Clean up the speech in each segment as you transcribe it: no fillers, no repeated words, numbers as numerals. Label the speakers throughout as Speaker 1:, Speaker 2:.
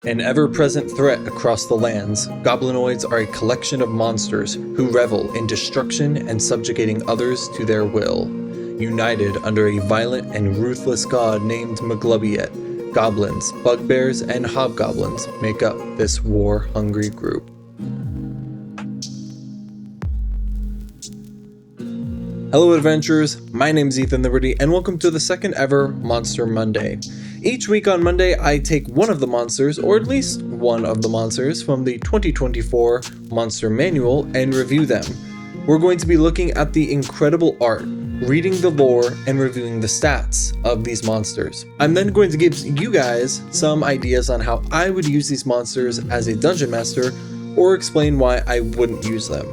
Speaker 1: An ever-present threat across the lands, goblinoids are a collection of monsters who revel in destruction and subjugating others to their will. United under a violent and ruthless god named Mugbear, goblins, bugbears, and hobgoblins make up this war-hungry group. Hello adventurers, my name is Ethan Liberty and welcome to the second ever Monster Monday. Each week on Monday I take one of the monsters, or at least one of the monsters from the 2024 Monster Manual and review them. We're going to be looking at the incredible art, reading the lore, and reviewing the stats of these monsters. I'm then going to give you guys some ideas on how I would use these monsters as a dungeon master, or explain why I wouldn't use them.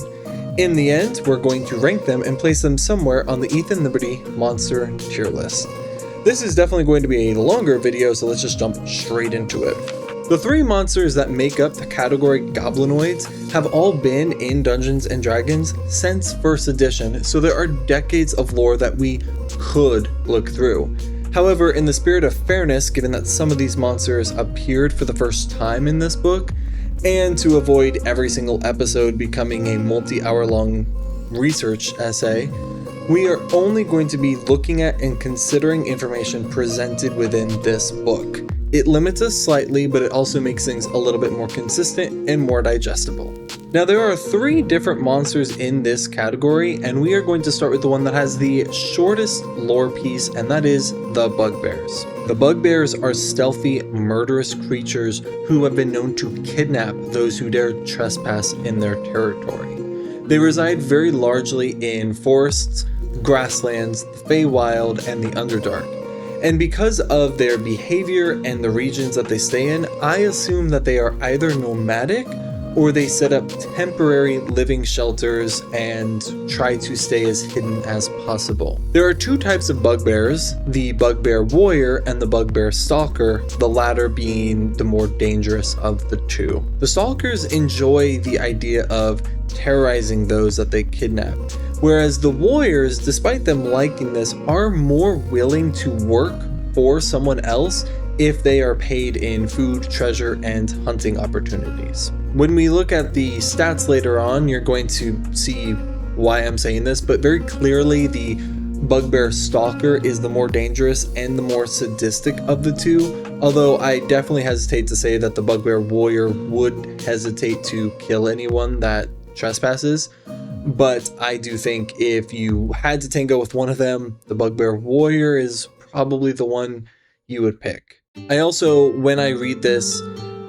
Speaker 1: In the end, we're going to rank them and place them somewhere on the Ethan Liberty monster tier list. This is definitely going to be a longer video, so let's just jump straight into it. The three monsters that make up the category goblinoids have all been in Dungeons & Dragons since 1st edition, so there are decades of lore that we could look through. However, in the spirit of fairness, given that some of these monsters appeared for the first time in this book, and to avoid every single episode becoming a multi-hour long research essay, we are only going to be looking at and considering information presented within this book. It limits us slightly, but it also makes things a little bit more consistent and more digestible. Now there are three different monsters in this category, and we are going to start with the one that has the shortest lore piece, and that is the bugbears. The bugbears are stealthy, murderous creatures who have been known to kidnap those who dare trespass in their territory. They reside very largely in forests, grasslands, the Feywild, and the Underdark. And because of their behavior and the regions that they stay in, I assume that they are either nomadic or they set up temporary living shelters and try to stay as hidden as possible. There are two types of bugbears, the bugbear warrior and the bugbear stalker, the latter being the more dangerous of the two. The stalkers enjoy the idea of terrorizing those that they kidnap, whereas the warriors, despite them liking this, are more willing to work for someone else if they are paid in food, treasure, and hunting opportunities. When we look at the stats later on, you're going to see why I'm saying this, but very clearly the bugbear stalker is the more dangerous and the more sadistic of the two, although I definitely hesitate to say that the bugbear warrior would hesitate to kill anyone that trespasses. But I do think if you had to tango with one of them, the bugbear warrior is probably the one you would pick. I also, when I read this,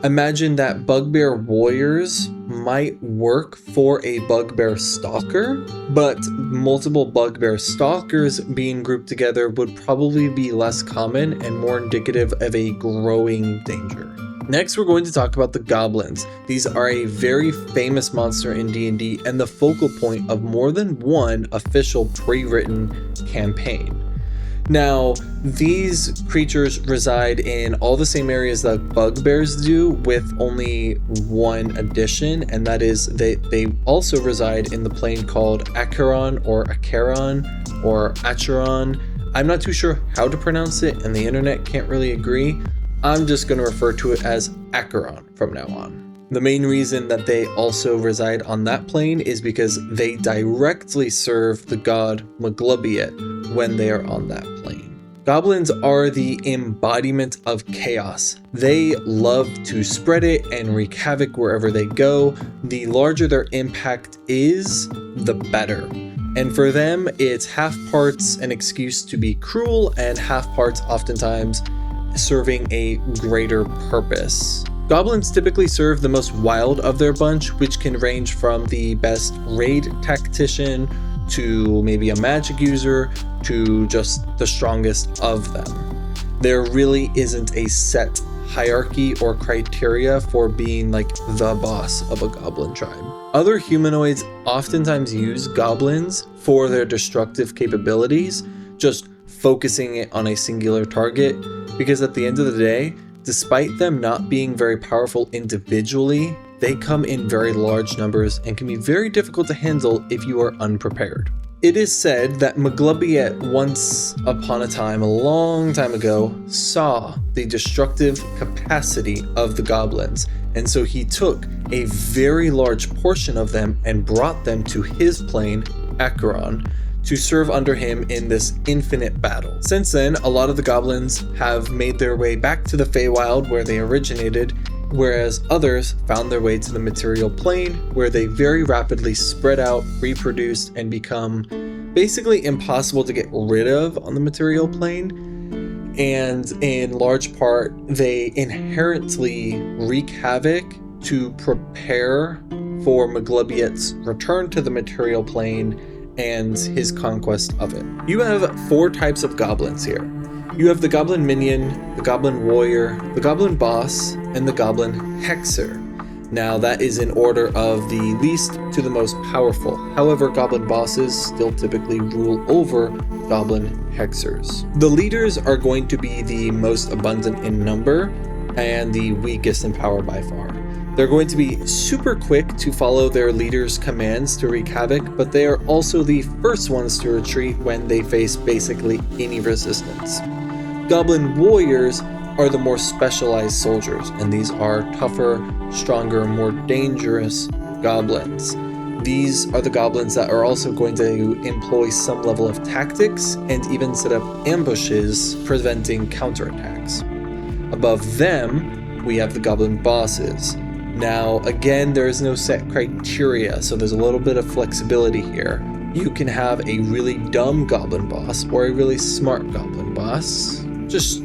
Speaker 1: imagine that bugbear warriors might work for a bugbear stalker, but multiple bugbear stalkers being grouped together would probably be less common and more indicative of a growing danger. Next, we're going to talk about the goblins. These are a very famous monster in D&D and the focal point of more than one official pre-written campaign. Now, these creatures reside in all the same areas that bugbears do, with only one addition, and that is they also reside in the plane called Acheron or Acheron or Acheron. I'm not too sure how to pronounce it, and the internet can't really agree. I'm just going to refer to it as Acheron from now on. The main reason that they also reside on that plane is because they directly serve the god Mugbear when they are on that plane. Goblins are the embodiment of chaos. They love to spread it and wreak havoc wherever they go. The larger their impact is, the better. And for them, it's half parts an excuse to be cruel and half parts oftentimes serving a greater purpose. Goblins typically serve the most wild of their bunch, which can range from the best raid tactician to maybe a magic user to just the strongest of them. There really isn't a set hierarchy or criteria for being like the boss of a goblin tribe. Other humanoids oftentimes use goblins for their destructive capabilities, just focusing it on a singular target, because at the end of the day, despite them not being very powerful individually, they come in very large numbers and can be very difficult to handle if you are unprepared. It is said that Mugbear once upon a time, a long time ago, saw the destructive capacity of the goblins, and so he took a very large portion of them and brought them to his plane, Acheron, to serve under him in this infinite battle. Since then, a lot of the goblins have made their way back to the Feywild where they originated, whereas others found their way to the material plane, where they very rapidly spread out, reproduced, and become basically impossible to get rid of on the material plane. And in large part, they inherently wreak havoc to prepare for Mugbear's return to the material plane and his conquest of it. You have 4 types of goblins here. You have the Goblin Minion, the Goblin Warrior, the Goblin Boss, and the Goblin Hexer. Now that is in order of the least to the most powerful. However, Goblin Bosses still typically rule over Goblin Hexers. The leaders are going to be the most abundant in number and the weakest in power by far. They're going to be super quick to follow their leader's commands to wreak havoc, but they are also the first ones to retreat when they face basically any resistance. Goblin Warriors are the more specialized soldiers, and these are tougher, stronger, more dangerous goblins. These are the goblins that are also going to employ some level of tactics and even set up ambushes, preventing counterattacks. Above them, we have the Goblin Bosses. Now, again, there is no set criteria, so there's a little bit of flexibility here. You can have a really dumb Goblin Boss or a really smart Goblin Boss, just,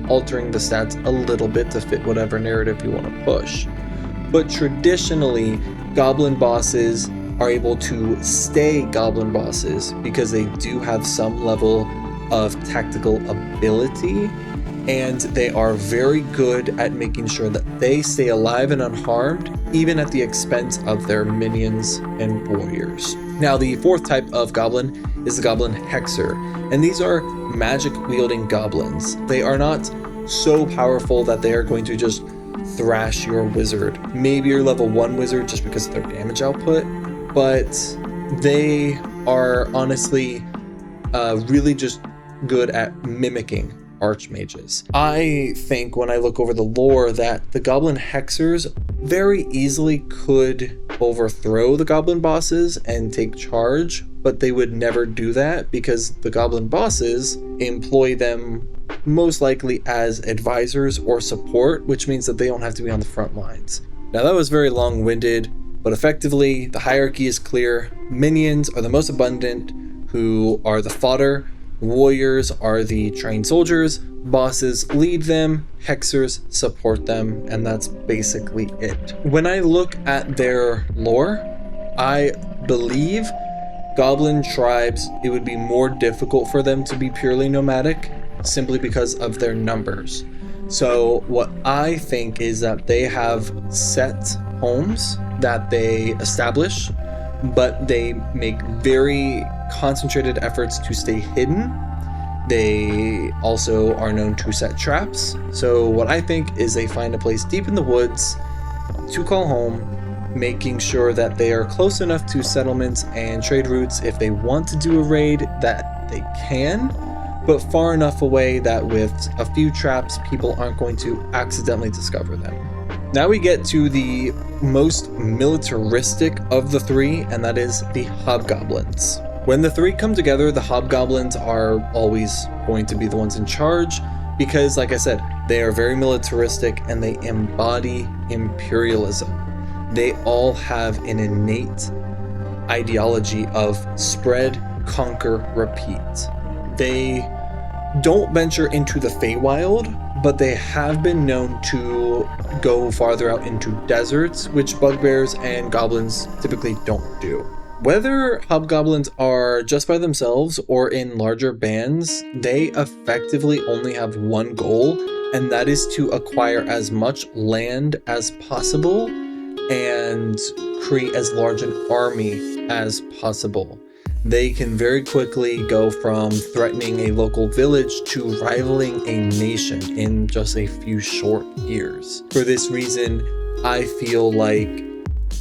Speaker 1: altering the stats a little bit to fit whatever narrative you want to push. But traditionally, Goblin Bosses are able to stay Goblin Bosses because they do have some level of tactical ability, and they are very good at making sure that they stay alive and unharmed, even at the expense of their minions and warriors. Now, the 4th type of goblin is the Goblin Hexer, and these are magic-wielding goblins. They are not so powerful that they are going to just thrash your wizard. Maybe your level 1 wizard just because of their damage output, but they are honestly really just good at mimicking archmages. I think when I look over the lore that the Goblin Hexers very easily could overthrow the Goblin Bosses and take charge, but they would never do that because the Goblin Bosses employ them most likely as advisors or support, which means that they don't have to be on the front lines. Now that was very long-winded, but effectively the hierarchy is clear. Minions are the most abundant, who are the fodder. Warriors are the trained soldiers, bosses lead them, hexers support them, and that's basically it. When I look at their lore, I believe goblin tribes, it would be more difficult for them to be purely nomadic simply because of their numbers. So what I think is that they have set homes that they establish, but they make very concentrated efforts to stay hidden. They also are known to set traps. So what I think is they find a place deep in the woods to call home, making sure that they are close enough to settlements and trade routes if they want to do a raid that they can, but far enough away that with a few traps, people aren't going to accidentally discover them. Now we get to the most militaristic of the 3, and that is the Hobgoblins. When the 3 come together, the Hobgoblins are always going to be the ones in charge because, like I said, they are very militaristic and they embody imperialism. They all have an innate ideology of spread, conquer, repeat. They don't venture into the Feywild, but they have been known to go farther out into deserts, which bugbears and goblins typically don't do. Whether hobgoblins are just by themselves or in larger bands, they effectively only have one goal, and that is to acquire as much land as possible and create as large an army as possible. They can very quickly go from threatening a local village to rivaling a nation in just a few short years. For this reason, I feel like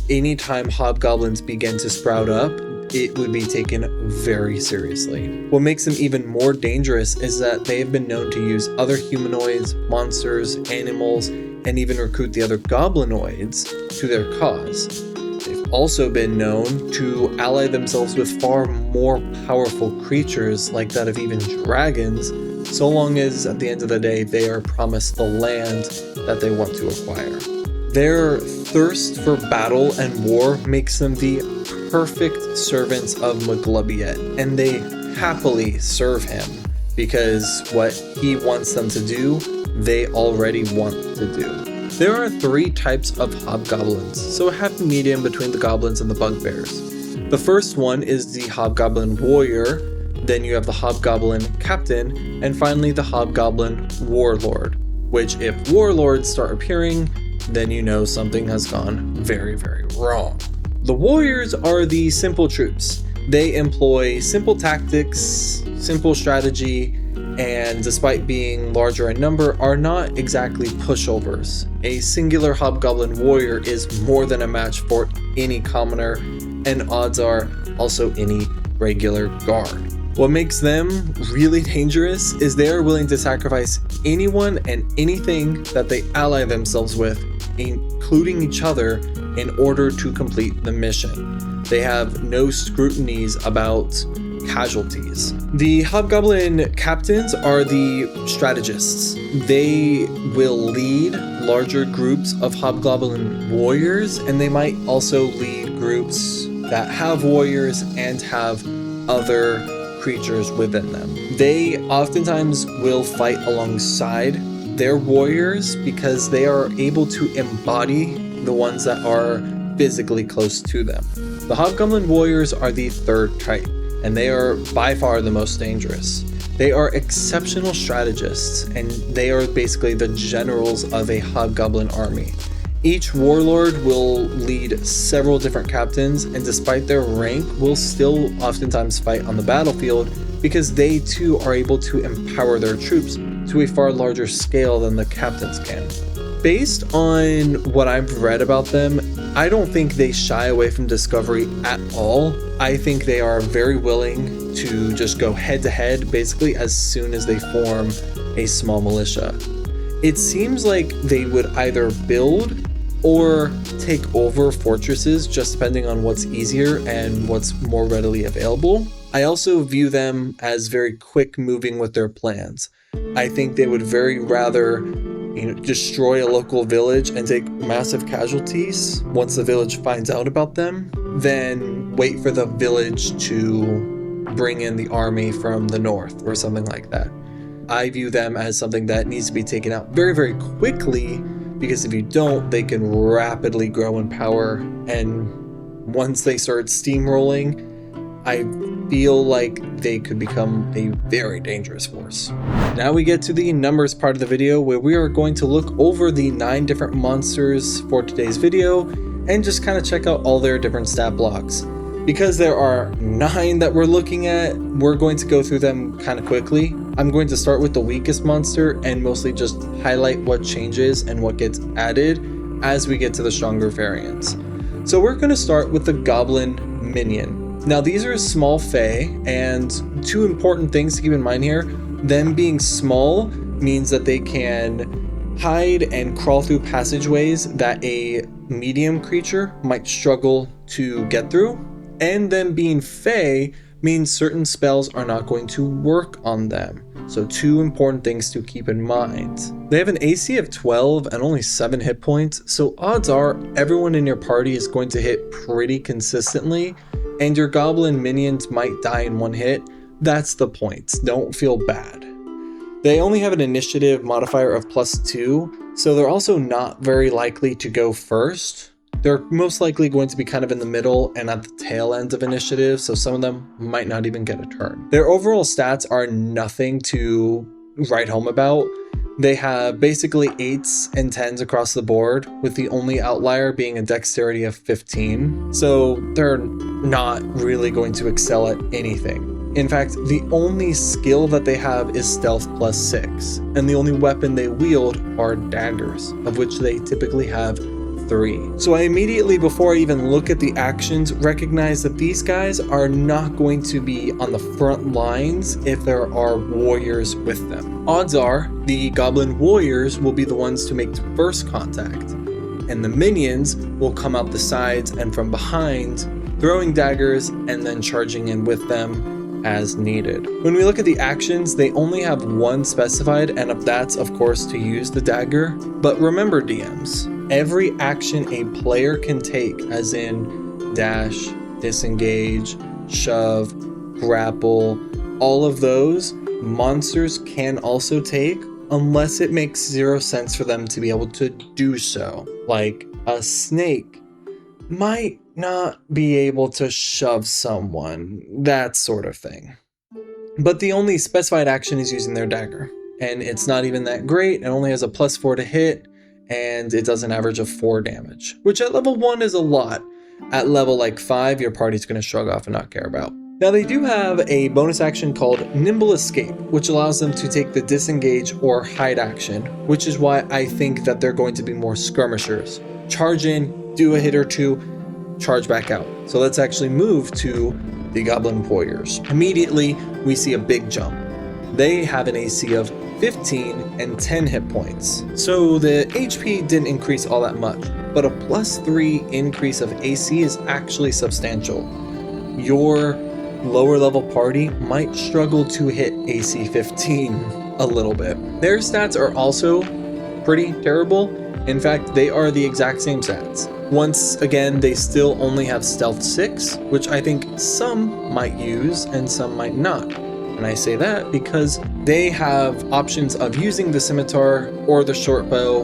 Speaker 1: anytime hobgoblins begin to sprout up, it would be taken very seriously. What makes them even more dangerous is that they have been known to use other humanoids, monsters, animals, and even recruit the other goblinoids to their cause. They've also been known to ally themselves with far more powerful creatures like that of even dragons, so long as at the end of the day they are promised the land that they want to acquire. Their thirst for battle and war makes them the perfect servants of Bugbear, and they happily serve him because what he wants them to do, they already want to do. There are 3 types of hobgoblins, so a happy medium between the goblins and the bugbears. The first one is the hobgoblin warrior, then you have the hobgoblin captain, and finally the hobgoblin warlord, which if warlords start appearing, then you know something has gone very, very wrong. The warriors are the simple troops. They employ simple tactics, simple strategy, and despite being larger in number, are not exactly pushovers. A singular hobgoblin warrior is more than a match for any commoner, and odds are also any regular guard. What makes them really dangerous is they are willing to sacrifice anyone and anything that they ally themselves with, including each other, in order to complete the mission. They have no scrutinies about casualties. The hobgoblin captains are the strategists. They will lead larger groups of hobgoblin warriors, and they might also lead groups that have warriors and have other creatures within them. They oftentimes will fight alongside their warriors because they are able to embody the ones that are physically close to them. The hobgoblin warriors are the 3rd type, and they are by far the most dangerous. They are exceptional strategists, and they are basically the generals of a hobgoblin army. Each warlord will lead several different captains, and despite their rank, will still oftentimes fight on the battlefield because they too are able to empower their troops to a far larger scale than the captains can. Based on what I've read about them, I don't think they shy away from discovery at all. I think they are very willing to just go head to head basically as soon as they form a small militia. It seems like they would either build or take over fortresses, just depending on what's easier and what's more readily available. I also view them as very quick moving with their plans. I think they would very rather destroy a local village and take massive casualties once the village finds out about them than wait for the village to bring in the army from the north or something like that. I view them as something that needs to be taken out very, very quickly, because if you don't, they can rapidly grow in power, and once they start steamrolling, I feel like they could become a very dangerous force. Now we get to the numbers part of the video, where we are going to look over the 9 different monsters for today's video and just kind of check out all their different stat blocks. Because there are 9 that we're looking at, we're going to go through them kind of quickly. I'm going to start with the weakest monster and mostly just highlight what changes and what gets added as we get to the stronger variants. So we're going to start with the Goblin minion. Now these are small fae, and 2 important things to keep in mind here. Them being small means that they can hide and crawl through passageways that a medium creature might struggle to get through. And them being fae means certain spells are not going to work on them. So 2 important things to keep in mind. They have an AC of 12 and only 7 hit points, so odds are everyone in your party is going to hit pretty consistently, and your goblin minions might die in 1 hit. That's the point. Don't feel bad. They only have an initiative modifier of +2, so they're also not very likely to go first. They're most likely going to be kind of in the middle and at the tail end of initiative, so some of them might not even get a turn. Their overall stats are nothing to write home about. They have basically 8s and 10s across the board, with the only outlier being a dexterity of 15, so they're not really going to excel at anything. In fact, the only skill that they have is stealth +6, and the only weapon they wield are daggers, of which they typically have +3. So I immediately, before I even look at the actions, recognize that these guys are not going to be on the front lines if there are warriors with them. Odds are the goblin warriors will be the ones to make first contact, and the minions will come out the sides and from behind, throwing daggers and then charging in with them as needed. When we look at the actions, they only have one specified, and that's of course to use the dagger. But remember, DMs, every action a player can take, as in dash, disengage, shove, grapple, all of those, monsters can also take, unless it makes zero sense for them to be able to do so. Like a snake might not be able to shove someone, that sort of thing. But the only specified action is using their dagger, and it's not even that great. It only has a +4 to hit, and it does an average of 4 damage, which at level 1 is a lot. At level like 5, your party's going to shrug off and not care about. Now they do have a bonus action called Nimble Escape, which allows them to take the disengage or hide action, which is why I think that they're going to be more skirmishers. Charge in, do a hit or two, charge back out. So let's actually move to the Goblin Warriors. Immediately, we see a big jump. They have an AC of 15 and 10 hit points. So the HP didn't increase all that much, but a +3 increase of AC is actually substantial. Your lower level party might struggle to hit AC 15 a little bit. Their stats are also pretty terrible. In fact, they are the exact same stats. Once again, they still only have Stealth 6, which I think some might use and some might not. And I say that because they have options of using the scimitar or the short bow,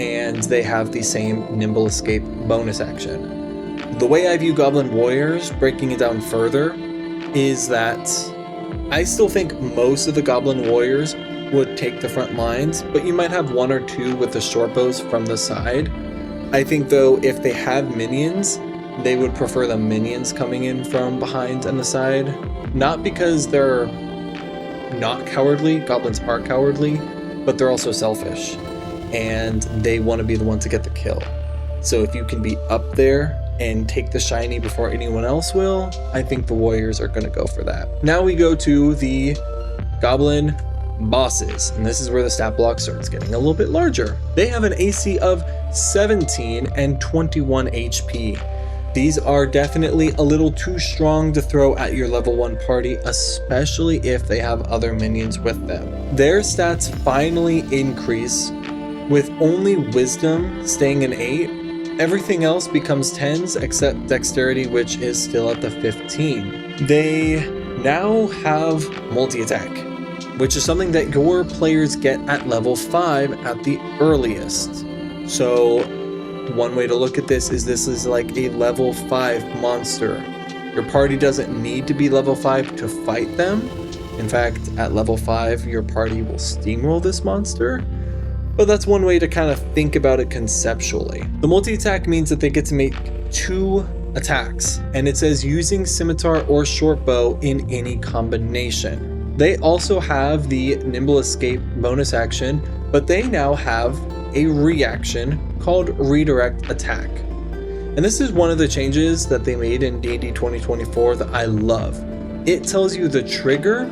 Speaker 1: and they have the same Nimble Escape bonus action. The way I view Goblin Warriors, breaking it down further, is that I still think most of the Goblin Warriors would take the front lines, but you might have 1 or 2 with the short bows from the side. I think though, if they have minions, they would prefer the minions coming in from behind and the side. Not because they're not cowardly, goblins are cowardly, but they're also selfish, and they want to be the one to get the kill. So if you can be up there and take the shiny before anyone else will, I think the warriors are going to go for that. Now we go to the goblin bosses, and this is where the stat block starts getting a little bit larger. They have an AC of 17 and 21 HP. These are definitely a little too strong to throw at your level 1 party, especially if they have other minions with them. Their stats finally increase, with only wisdom staying an 8. Everything else becomes 10s except dexterity, which is still at the 15. They now have multi-attack, which is something that your players get at level 5 at the earliest. So one way to look at this is like a level 5 monster. Your party doesn't need to be level 5 to fight them. In fact, at level 5, your party will steamroll this monster. But that's one way to kind of think about it conceptually. The multi-attack means that they get to make 2 attacks, and it says using scimitar or short bow in any combination. They also have the Nimble Escape bonus action, but they now have a reaction called Redirect Attack. And this is one of the changes that they made in D&D 2024 that I love. It tells you the trigger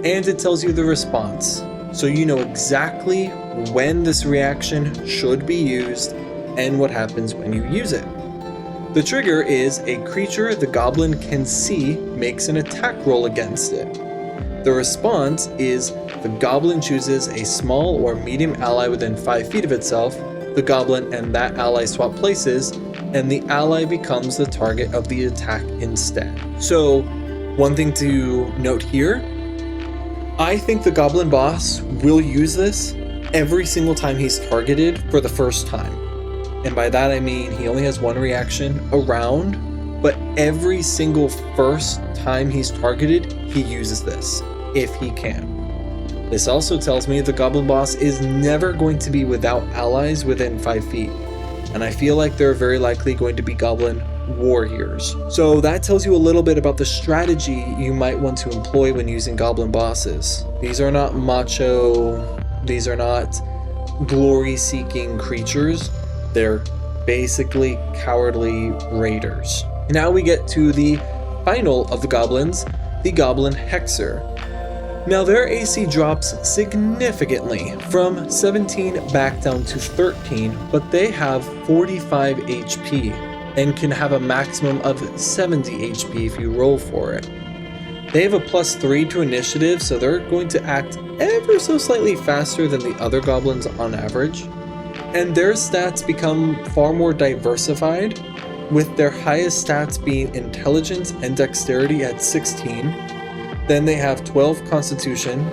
Speaker 1: and it tells you the response, so you know exactly when this reaction should be used and what happens when you use it. The trigger is a creature the goblin can see makes an attack roll against it. The response is the goblin chooses a small or medium ally within 5 feet of itself, the goblin and that ally swap places, and the ally becomes the target of the attack instead. So, one thing to note here, I think the goblin boss will use this every single time he's targeted for the first time. And by that I mean he only has 1 reaction a round, but every single first time he's targeted, he uses this, if he can. This also tells me the goblin boss is never going to be without allies within 5 feet, and I feel like they're very likely going to be goblin warriors. So that tells you a little bit about the strategy you might want to employ when using goblin bosses. These are not macho, these are not glory-seeking creatures. They're basically cowardly raiders. Now we get to the final of the goblins, the Goblin Hexer. Now their AC drops significantly from 17 back down to 13, but they have 45 HP and can have a maximum of 70 HP if you roll for it. They have a +3 to initiative, so they're going to act ever so slightly faster than the other goblins on average. And their stats become far more diversified, with their highest stats being intelligence and dexterity at 16. Then they have 12 constitution,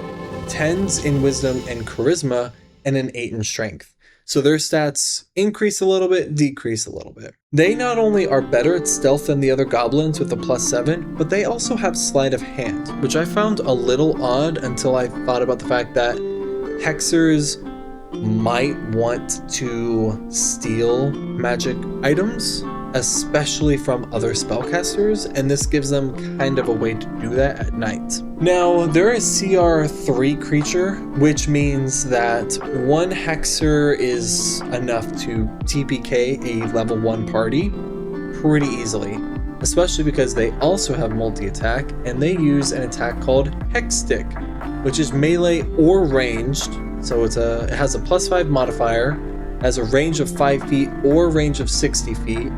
Speaker 1: 10s in wisdom and charisma, and an 8 in strength. So their stats increase a little bit, decrease a little bit. They not only are better at stealth than the other goblins with a +7, but they also have sleight of hand, which I found a little odd until I thought about the fact that hexers might want to steal magic items, especially from other spellcasters, and this gives them kind of a way to do that at night. Now, they're a CR3 creature, which means that one hexer is enough to TPK a level 1 party pretty easily, especially because they also have multi-attack, and they use an attack called Hex Stick, which is melee or ranged, so it has a +5 modifier, has a range of 5 feet or range of 60 feet,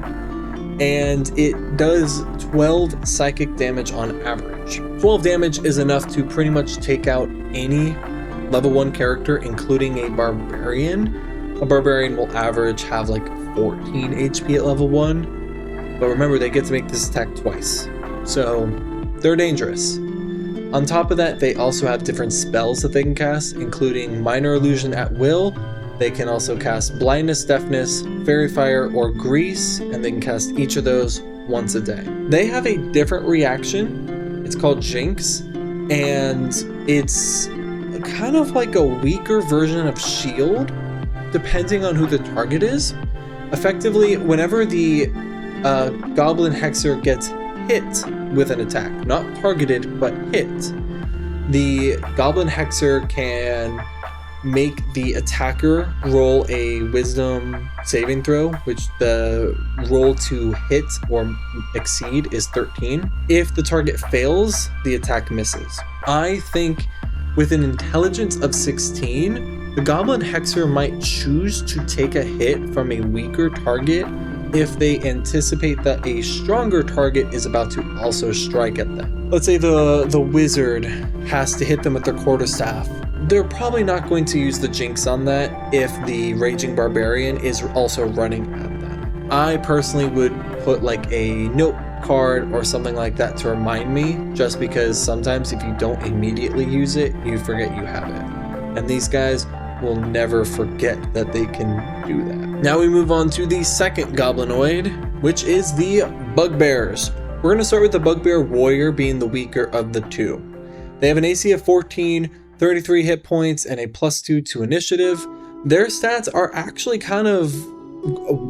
Speaker 1: and it does 12 psychic damage on average. 12 damage is enough to pretty much take out any level 1 character, including a barbarian. A barbarian will average have like 14 HP at level 1, but remember they get to make this attack twice, so they're dangerous. On top of that, they also have different spells that they can cast, including Minor Illusion at will. They can also cast Blindness, Deafness, Fairy Fire, or Grease, and they can cast each of those once a day. They have a different reaction. It's called Jinx, and it's kind of like a weaker version of Shield, depending on who the target is. Effectively, whenever the Goblin Hexer gets hit with an attack, not targeted, but hit, the Goblin Hexer can make the attacker roll a wisdom saving throw, which the roll to hit or exceed is 13. If the target fails, the attack misses. I think with an intelligence of 16, the Goblin Hexer might choose to take a hit from a weaker target if they anticipate that a stronger target is about to also strike at them. Let's say the wizard has to hit them with their quarterstaff. They're probably not going to use the Jinx on that if the Raging Barbarian is also running at them. I personally would put like a note card or something like that to remind me, just because sometimes if you don't immediately use it, you forget you have it. And these guys will never forget that they can do that. Now we move on to the second goblinoid, which is the Bugbears. We're going to start with the Bugbear Warrior being the weaker of the two. They have an AC of 14, 33 hit points, and a +2 to initiative. Their stats are actually kind of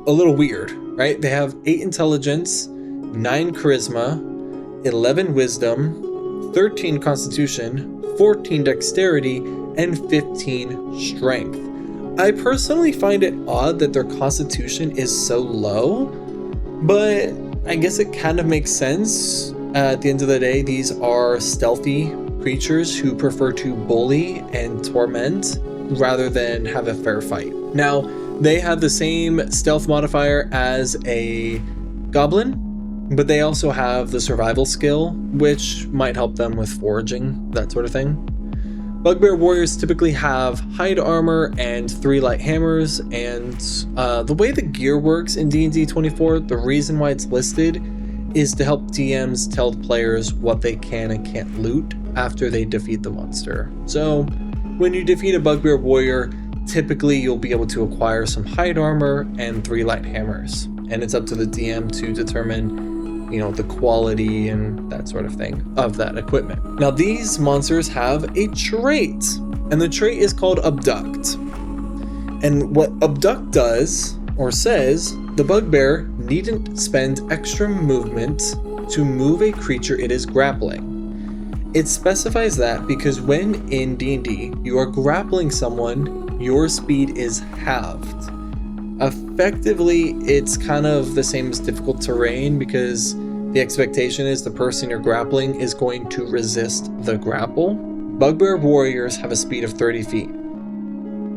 Speaker 1: a little weird, right? They have 8 intelligence, 9 charisma, 11 wisdom, 13 constitution, 14 dexterity, and 15 strength. I personally find it odd that their constitution is so low, but I guess it kind of makes sense. At the end of the day, these are stealthy creatures who prefer to bully and torment rather than have a fair fight. Now, they have the same stealth modifier as a goblin, but they also have the survival skill, which might help them with foraging, that sort of thing. Bugbear warriors typically have hide armor and 3 light hammers, and the way the gear works in D&D 24, the reason why it's listed is to help DMs tell the players what they can and can't loot after they defeat the monster. So when you defeat a Bugbear warrior, typically you'll be able to acquire some hide armor and 3 light hammers, and it's up to the DM to determine the quality and that sort of thing of that equipment. Now these monsters have a trait, and the trait is called Abduct. And what Abduct does, or says, the Bugbear needn't spend extra movement to move a creature it is grappling. It specifies that because when in D&D you are grappling someone, your speed is halved. Effectively, it's kind of the same as difficult terrain because the expectation is the person you're grappling is going to resist the grapple. Bugbear warriors have a speed of 30 feet,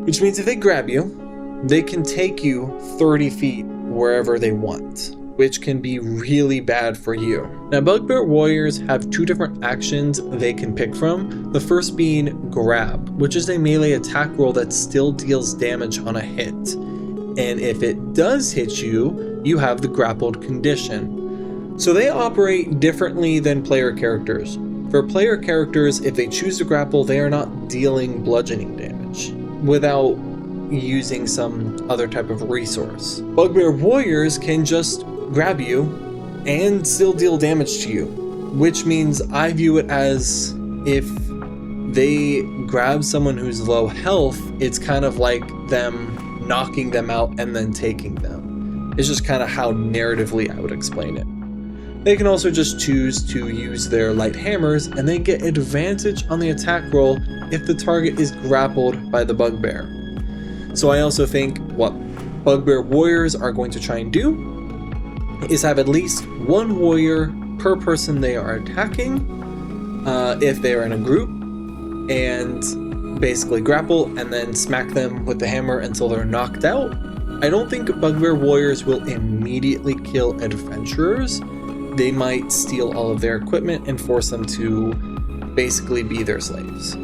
Speaker 1: which means if they grab you, they can take you 30 feet wherever they want, which can be really bad for you. Now, Bugbear warriors have two different actions they can pick from. The first being grab, which is a melee attack roll that still deals damage on a hit. And if it does hit you, you have the grappled condition. So they operate differently than player characters. For player characters, if they choose to grapple, they are not dealing bludgeoning damage without using some other type of resource. Bugbear warriors can just grab you and still deal damage to you, which means I view it as if they grab someone who's low health, it's kind of like them knocking them out and then taking them. It's just kind of how narratively I would explain it. They can also just choose to use their light hammers and they get advantage on the attack roll if the target is grappled by the bugbear. So I also think what Bugbear warriors are going to try and do is have at least one warrior per person they are attacking if they are in a group, and basically grapple and then smack them with the hammer until they're knocked out. I don't think Bugbear warriors will immediately kill adventurers. They might steal all of their equipment and force them to basically be their slaves.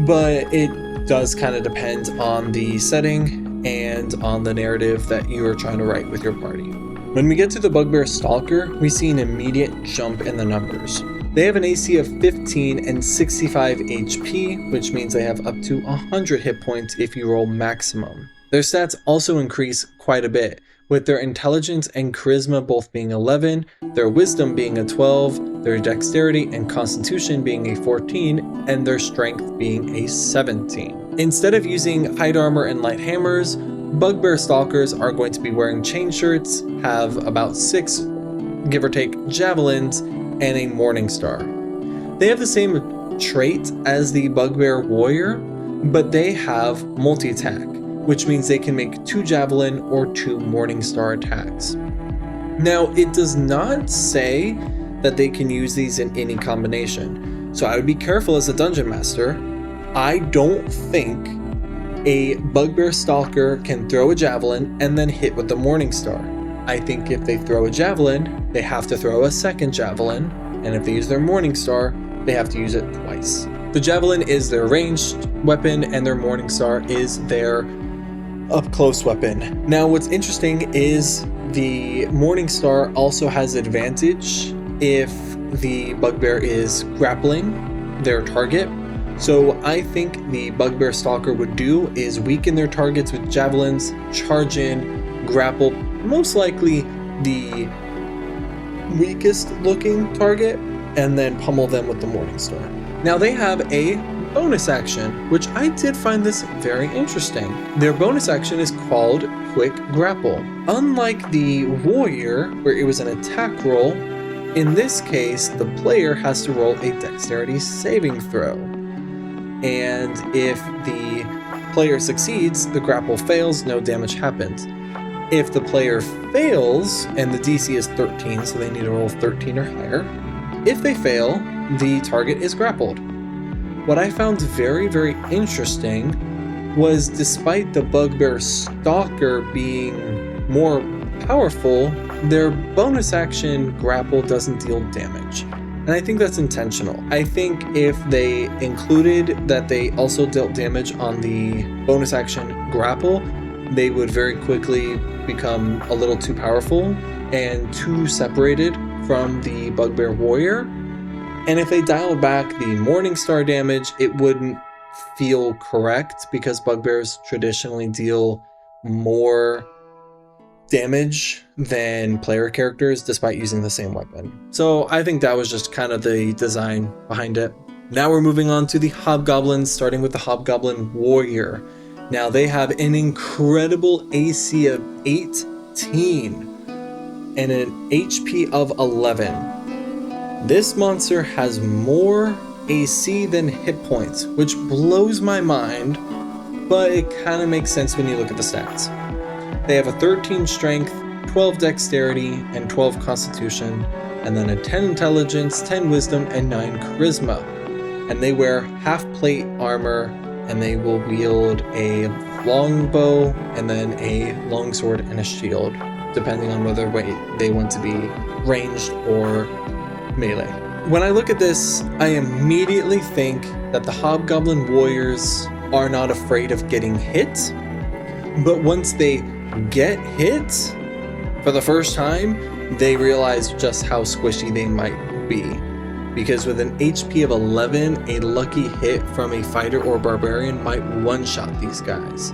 Speaker 1: But it does kind of depend on the setting and on the narrative that you are trying to write with your party. When we get to the Bugbear Stalker, we see an immediate jump in the numbers. They have an AC of 15 and 65 HP, which means they have up to 100 hit points if you roll maximum. Their stats also increase quite a bit, with their intelligence and charisma both being 11, their wisdom being a 12, their dexterity and constitution being a 14, and their strength being a 17. Instead of using hide armor and light hammers, Bugbear Stalkers are going to be wearing chain shirts, have about 6, give or take, javelins, and a morning star. They have the same trait as the Bugbear Warrior, but they have multi-attack, which means they can make 2 javelin or 2 morning star attacks. Now, it does not say that they can use these in any combination, so I would be careful as a dungeon master. I don't think a Bugbear Stalker can throw a javelin and then hit with the morning star. I think if they throw a javelin, they have to throw a second javelin, and if they use their morning star, they have to use it twice. The javelin is their ranged weapon and their morning star is their up close weapon. Now what's interesting is the morning star also has advantage if the bugbear is grappling their target. So I think the Bugbear Stalker would do is weaken their targets with javelins, charge in, grapple, most likely the weakest looking target, and then pummel them with the morning star. Now they have a bonus action, which I did find this very interesting. Their bonus action is called Quick Grapple. Unlike the Warrior, where it was an attack roll, in this case, the player has to roll a dexterity saving throw. And if the player succeeds, the grapple fails, no damage happens. If the player fails, and the DC is 13, so they need to roll 13 or higher, if they fail, the target is grappled. What I found very, very interesting was despite the Bugbear Stalker being more powerful, their bonus action grapple doesn't deal damage. And I think that's intentional. I think if they included that they also dealt damage on the bonus action grapple, they would very quickly become a little too powerful and too separated from the Bugbear Warrior. And if they dialed back the Morningstar damage, it wouldn't feel correct because bugbears traditionally deal more damage than player characters despite using the same weapon. So I think that was just kind of the design behind it. Now we're moving on to the Hobgoblins, starting with the Hobgoblin Warrior. Now they have an incredible AC of 18 and an HP of 11. This monster has more AC than hit points, which blows my mind, but it kind of makes sense when you look at the stats. They have a 13 strength, 12 dexterity, and 12 constitution, and then a 10 intelligence, 10 wisdom, and 9 charisma. And they wear half plate armor, and they will wield a longbow and then a longsword and a shield, depending on whether they want to be ranged or melee. When I look at this, I immediately think that the Hobgoblin warriors are not afraid of getting hit, but once they get hit for the first time, they realize just how squishy they might be. Because with an HP of 11, a lucky hit from a fighter or barbarian might one-shot these guys.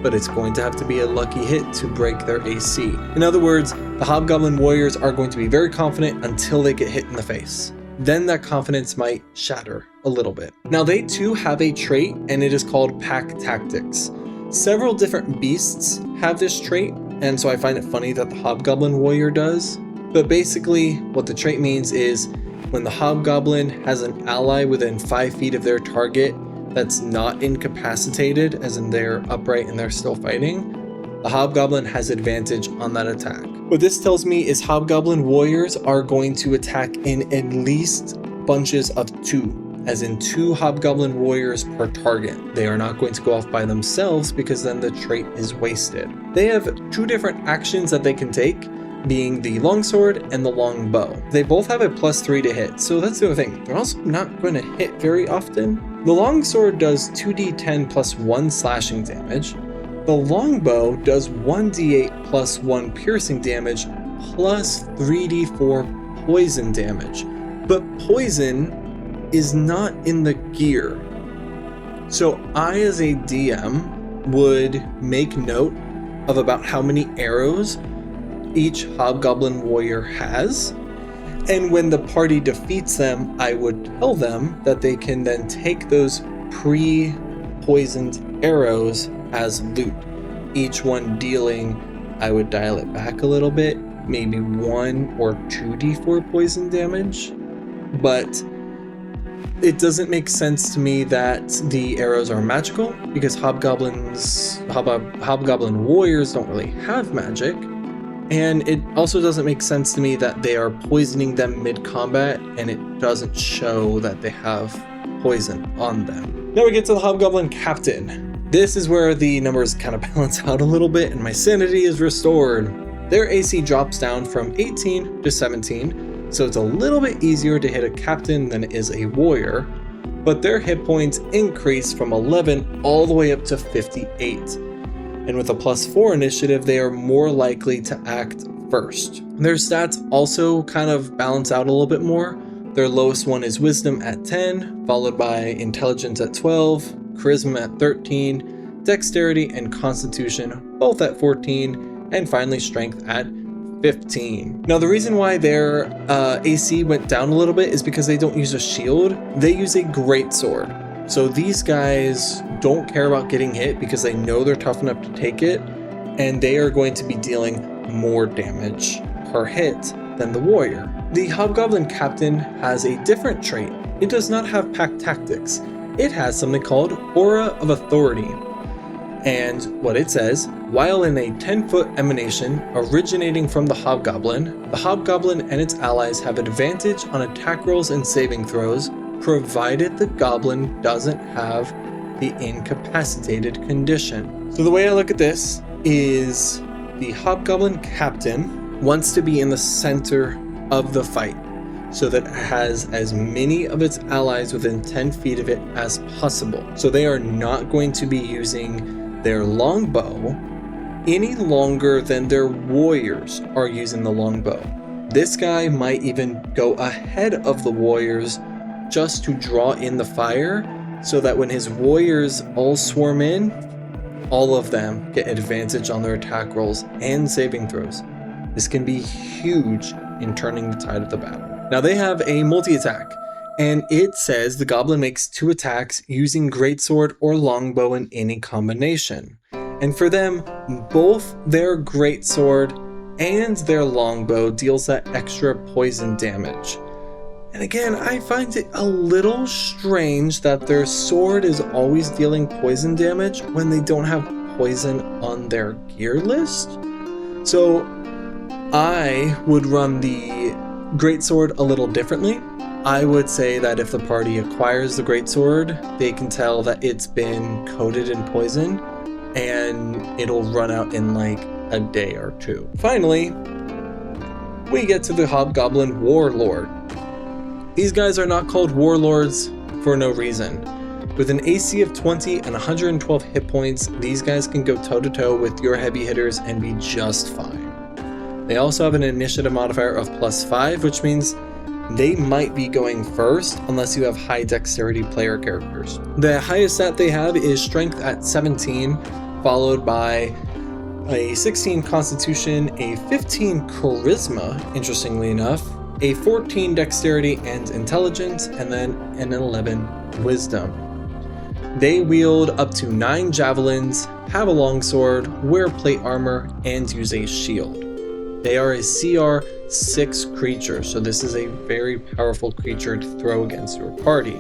Speaker 1: But it's going to have to be a lucky hit to break their AC. In other words, the Hobgoblin warriors are going to be very confident until they get hit in the face. Then that confidence might shatter a little bit. Now they too have a trait, and it is called Pack Tactics. Several different beasts have this trait, and so I find it funny that the Hobgoblin warrior does. But basically, what the trait means is when the Hobgoblin has an ally within 5 feet of their target that's not incapacitated, as in they're upright and they're still fighting, the Hobgoblin has advantage on that attack. What this tells me is Hobgoblin warriors are going to attack in at least bunches of 2, as in 2 Hobgoblin warriors per target. They are not going to go off by themselves because then the trait is wasted. They have 2 different actions that they can take, being the longsword and the longbow. They both have a +3 to hit, so that's the other thing. They're also not going to hit very often. The longsword does 2d10 plus 1 slashing damage. The longbow does 1d8 plus 1 piercing damage plus 3d4 poison damage. But poison is not in the gear. So I, as a DM, would make note of about how many arrows each Hobgoblin warrior has, and when the party defeats them, I would tell them that they can then take those pre-poisoned arrows as loot, each one dealing, I would dial it back a little bit, maybe 1 or 2d4 poison damage, but it doesn't make sense to me that the arrows are magical, because Hobgoblin warriors don't really have magic. And it also doesn't make sense to me that they are poisoning them mid-combat and it doesn't show that they have poison on them. Now we get to the Hobgoblin Captain. This is where the numbers kind of balance out a little bit and my sanity is restored. Their AC drops down from 18 to 17, so it's a little bit easier to hit a captain than it is a warrior, but their hit points increase from 11 all the way up to 58. And with a +4 initiative, they are more likely to act first. Their stats also kind of balance out a little bit more. Their lowest one is Wisdom at 10, followed by Intelligence at 12, Charisma at 13, Dexterity and Constitution both at 14, and finally Strength at 15. Now the reason why their AC went down a little bit is because they don't use a shield, they use a greatsword. So these guys don't care about getting hit because they know they're tough enough to take it, and they are going to be dealing more damage per hit than the warrior. The Hobgoblin Captain has a different trait. It does not have Pack Tactics. It has something called Aura of Authority. And what it says, while in a 10-foot emanation originating from the Hobgoblin and its allies have advantage on attack rolls and saving throws, provided the goblin doesn't have the incapacitated condition. So the way I look at this is the Hobgoblin Captain wants to be in the center of the fight so that it has as many of its allies within 10 feet of it as possible. So they are not going to be using their longbow any longer than their warriors are using the longbow. This guy might even go ahead of the warriors just to draw in the fire, so that when his warriors all swarm in, all of them get advantage on their attack rolls and saving throws. This can be huge in turning the tide of the battle. Now they have a multi-attack, and it says the goblin makes 2 attacks using greatsword or longbow in any combination. And for them, both their greatsword and their longbow deals that extra poison damage. And again, I find it a little strange that their sword is always dealing poison damage when they don't have poison on their gear list. So I would run the greatsword a little differently. I would say that if the party acquires the greatsword, they can tell that it's been coated in poison and it'll run out in like a day or two. Finally, we get to the Hobgoblin Warlord. These guys are not called warlords for no reason. With an AC of 20 and 112 hit points, these guys can go toe to toe with your heavy hitters and be just fine. They also have an initiative modifier of +5, which means they might be going first unless you have high dexterity player characters. The highest stat they have is strength at 17, followed by a 16 constitution, a 15 charisma, interestingly enough, a 14 dexterity and intelligence, and then an 11 wisdom. They wield up to 9 javelins, have a longsword, wear plate armor, and use a shield. They are a CR 6 creature, so this is a very powerful creature to throw against your party.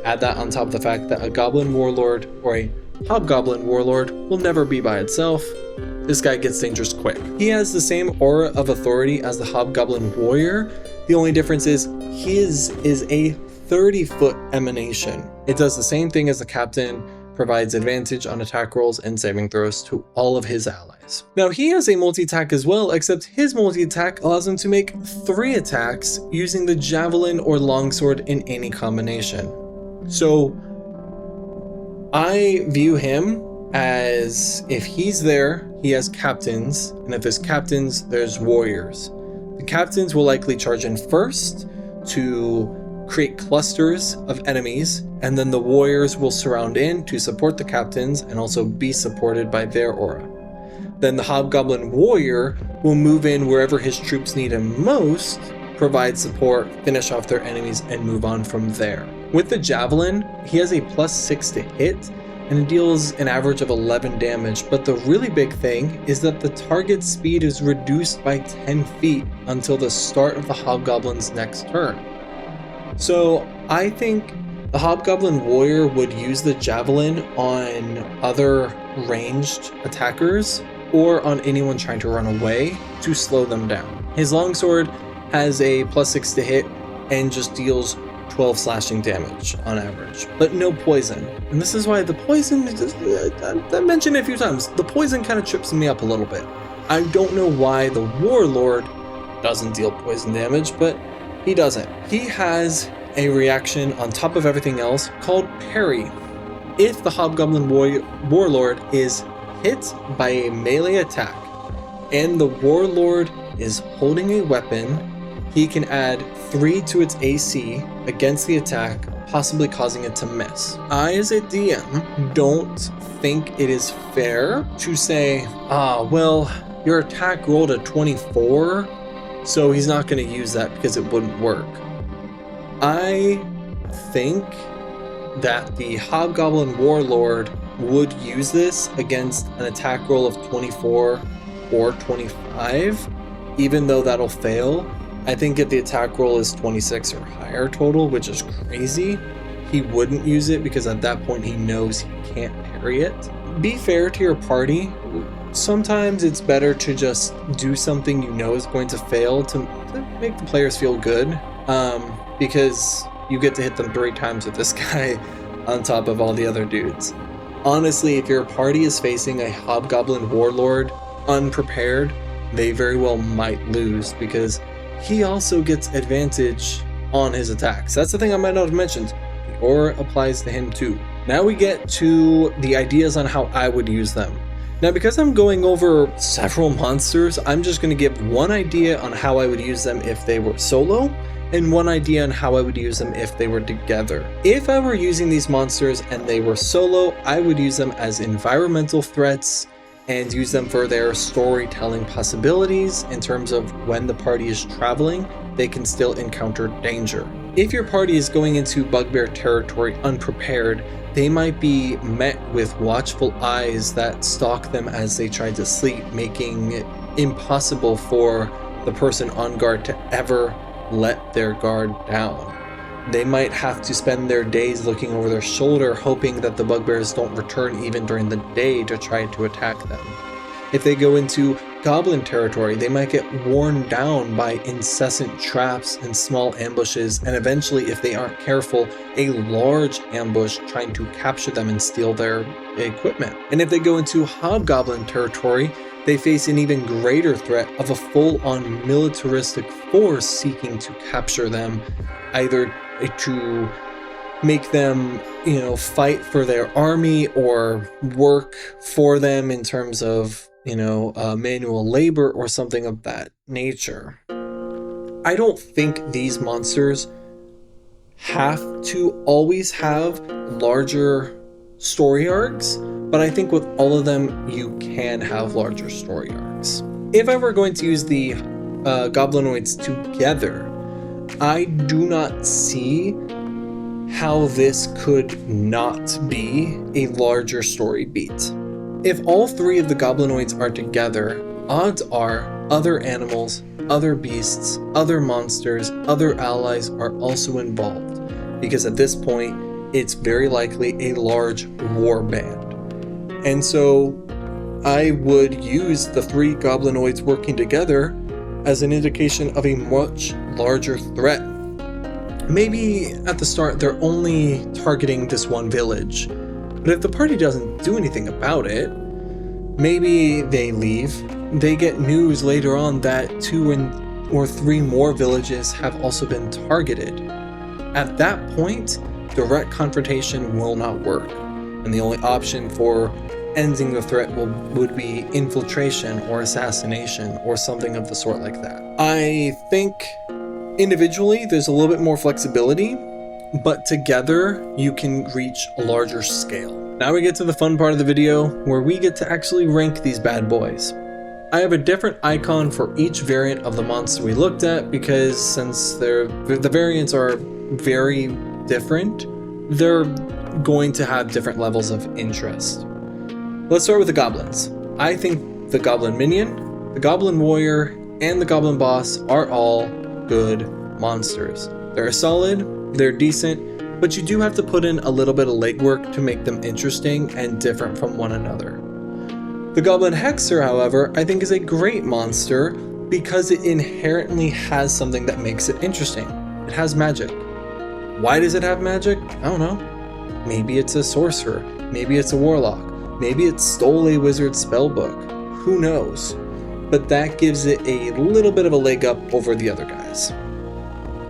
Speaker 1: Add that on top of the fact that a Goblin Warlord or a Hobgoblin Warlord will never be by itself. This guy gets dangerous quick. He has the same aura of authority as the Hobgoblin Warrior. The only difference is his is a 30-foot emanation. It does the same thing as the Captain, provides advantage on attack rolls and saving throws to all of his allies. Now he has a multi-attack as well, except his multi-attack allows him to make 3 attacks using the javelin or longsword in any combination. So I view him as, if he's there, he has captains, and if there's captains, there's warriors. The captains will likely charge in first to create clusters of enemies, and then the warriors will surround in to support the captains and also be supported by their aura. Then the Hobgoblin Warrior will move in wherever his troops need him most, provide support, finish off their enemies, and move on from there. With the Javelin, he has a +6 to hit, and it deals an average of 11 damage, but the really big thing is that the target speed is reduced by 10 feet until the start of the Hobgoblin's next turn. So I think the Hobgoblin Warrior would use the Javelin on other ranged attackers or on anyone trying to run away to slow them down. His Longsword has a +6 to hit and just deals 12 slashing damage on average, but no poison. And this is why the poison, I mentioned it a few times, the poison kind of trips me up a little bit. I don't know why the Warlord doesn't deal poison damage, but he doesn't. He has a reaction on top of everything else called Parry. If the Hobgoblin Warlord is hit by a melee attack and the Warlord is holding a weapon, he can add 3 to its AC against the attack, possibly causing it to miss. I, as a DM, don't think it is fair to say, well, your attack rolled a 24, so he's not going to use that because it wouldn't work. I think that the Hobgoblin Warlord would use this against an attack roll of 24 or 25, even though that'll fail. I think if the attack roll is 26 or higher total, which is crazy, he wouldn't use it because at that point he knows he can't parry it. Be fair to your party. Sometimes it's better to just do something you know is going to fail to make the players feel good, because you get to hit them 3 times with this guy on top of all the other dudes. Honestly, if your party is facing a Hobgoblin Warlord unprepared, they very well might lose because he also gets advantage on his attacks. That's the thing I might not have mentioned. The aura applies to him too. Now we get to the ideas on how I would use them. Now, because I'm going over several monsters, I'm just going to give one idea on how I would use them if they were solo, and one idea on how I would use them if they were together. If I were using these monsters and they were solo, I would use them as environmental threats and use them for their storytelling possibilities in terms of when the party is traveling, they can still encounter danger. If your party is going into Bugbear territory unprepared, they might be met with watchful eyes that stalk them as they try to sleep, making it impossible for the person on guard to ever let their guard down. They might have to spend their days looking over their shoulder, hoping that the bugbears don't return even during the day to try to attack them. If they go into goblin territory, they might get worn down by incessant traps and small ambushes, and eventually, if they aren't careful, a large ambush trying to capture them and steal their equipment. And if they go into hobgoblin territory, they face an even greater threat of a full-on militaristic force seeking to capture them, either to make them, fight for their army or work for them in terms of, manual labor or something of that nature. I don't think these monsters have to always have larger story arcs, but I think with all of them, you can have larger story arcs. If I were going to use the goblinoids together, I do not see how this could not be a larger story beat. If all three of the goblinoids are together, odds are other animals, other beasts, other monsters, other allies are also involved, because at this point, it's very likely a large war band. And so I would use the three goblinoids working together as an indication of a much larger threat. Maybe at the start they're only targeting this one village, but if the party doesn't do anything about it, maybe they leave. They get news later on that 2 or 3 more villages have also been targeted. At that point, direct confrontation will not work, and the only option for ending the threat would be infiltration or assassination or something of the sort like that. I think individually there's a little bit more flexibility, but together you can reach a larger scale. Now we get to the fun part of the video where we get to actually rank these bad boys. I have a different icon for each variant of the monster we looked at because since the variants are very different, they're going to have different levels of interest. Let's start with the goblins. I think the goblin minion, the goblin warrior, and the goblin boss are all good monsters. They're solid, they're decent, but you do have to put in a little bit of legwork to make them interesting and different from one another. The goblin hexer, however, I think is a great monster because it inherently has something that makes it interesting. It has magic. Why does it have magic? I don't know. Maybe it's a sorcerer, maybe it's a warlock, maybe it stole a wizard spellbook. Who knows? But that gives it a little bit of a leg up over the other guys.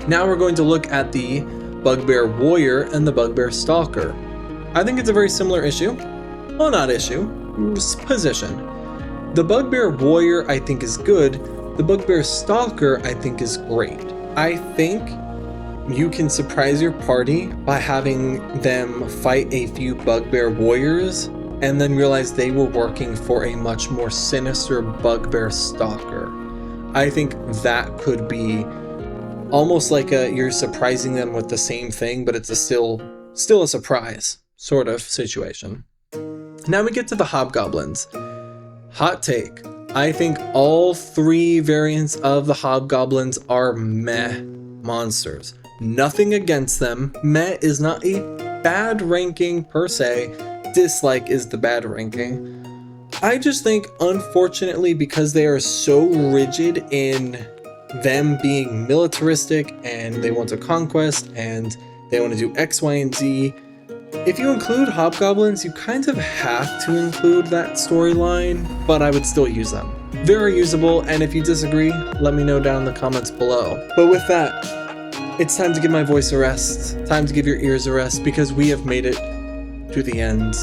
Speaker 1: Now we're going to look at the Bugbear Warrior and the Bugbear Stalker. I think it's a very similar issue. Well, not issue, position. The Bugbear Warrior I think is good. The Bugbear Stalker I think is great. I think you can surprise your party by having them fight a few Bugbear Warriors and then realize they were working for a much more sinister Bugbear Stalker. I think that could be almost like you're surprising them with the same thing, but it's still a surprise sort of situation. Now we get to the Hobgoblins. Hot take. I think all 3 variants of the Hobgoblins are meh monsters. Nothing against them. Meh is not a bad ranking per se. Dislike is the bad ranking. I just think, unfortunately, because they are so rigid in them being militaristic and they want to conquest and they want to do X, Y, and Z, if you include Hobgoblins, you kind of have to include that storyline, but I would still use them. Very usable, and if you disagree, let me know down in the comments below. But with that, it's time to give my voice a rest, time to give your ears a rest, because we have made it to the end.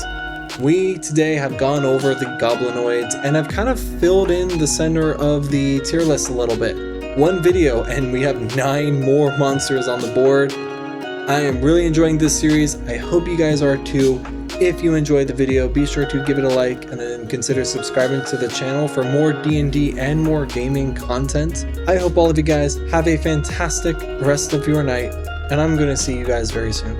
Speaker 1: We today have gone over the goblinoids and have kind of filled in the center of the tier list a little bit. One video and we have 9 more monsters on the board. I am really enjoying this series. I hope you guys are too. If you enjoyed the video, be sure to give it a like and then consider subscribing to the channel for more D&D and more gaming content. I hope all of you guys have a fantastic rest of your night, and I'm going to see you guys very soon.